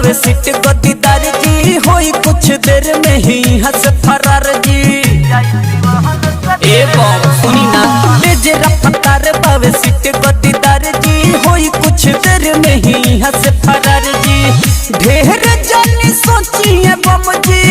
बाबे सिट गद्दीदार जी होई कुछ देर में ही हंस फरार जी। ए बाप सुनी ना तेज रफ्तार बाबे सिट गद्दीदार जी होई कुछ देर में ही हंस फरार जी। ढेर जानी सोचिए बम जी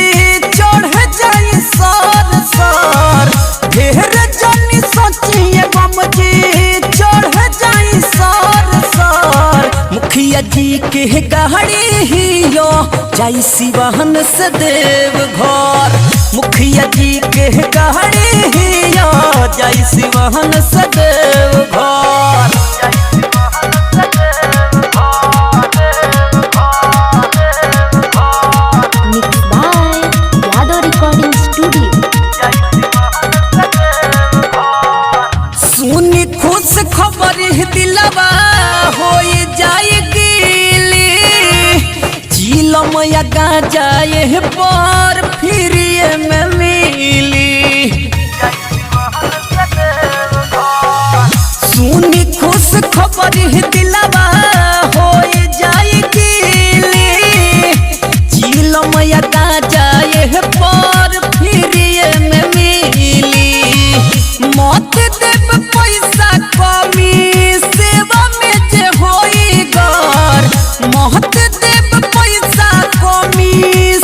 चढ़ जाए सर सर। ढेर जानी सोचिए बम जी चढ़ जाए सर सर। मुखिया जी के गाड़ी ही यो जाई सिवाहन से देव घर। मुखिया जी के गाड़ी ही यो जाई सिवाहन से देव घर। सुनी खुश खबर दिलवा हो जाए गिली। चिलम या गाजाए पर फिर में मिली। सुनी खुश खबर दिलवा हो जाए गिली। चिलम या गाजाए पर फिर में मिली। मत देव पैसा कमी सेवा में जे होई घर। महत देव पैसा कमी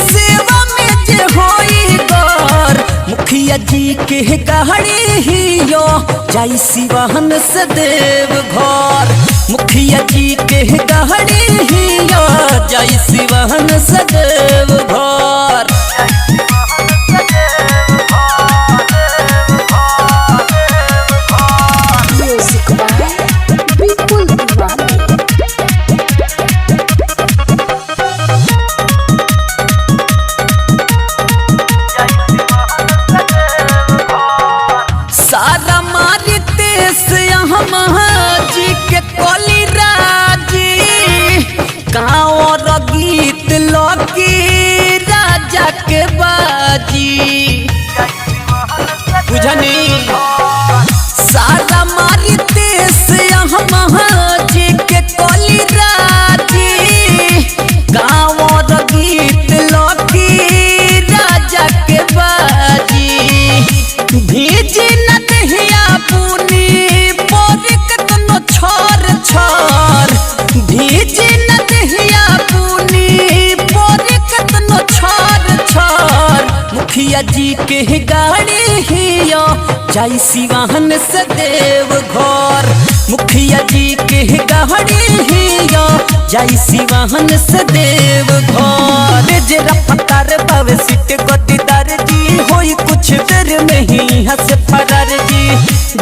सेवा में जे होई घर। मुखिया जी के गाड़ी ही यो जाई सिवाहन से देव घर। मुखिया जी के गाड़ी ही यो जाई सिवाहन से देव घर। सारा मारते से जी के कोली राजी। गाँव गीत लौकी राजा के बाजी बुझनी। सारा मारते से जी के कोली राजी। गाँव गीत लौकी राजा के बाजी। भीज न दहिया पुनी पोरिक तनो छोर छोर। भीज न दहिया पुनी पोरिक तनो छोर छोर। मुखिया जी के गाड़ी ही यो जाई सिवाहन से देव घर। मुखिया जी के गाड़ी ही यो जाई सिवाहन से देव घर। जे रफ्तार बाबे सिट गद्दीदार जी होई कुछ देर में ही हंस फरार जी।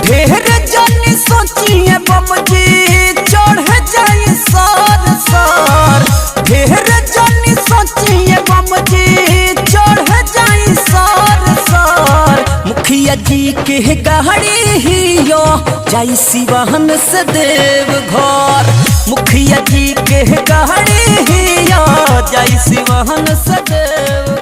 ढेर जानी सोचिए बम जी चढ़ जाए सर सर। ढेर जानी सोचिए बम जी चढ़ जाए सर सर। मुखिया जी के गाड़ी ही यो जाई सिवाहन से देव घर। मुखिया जी के गाड़ी ही यो जाई सिवाहन से देव।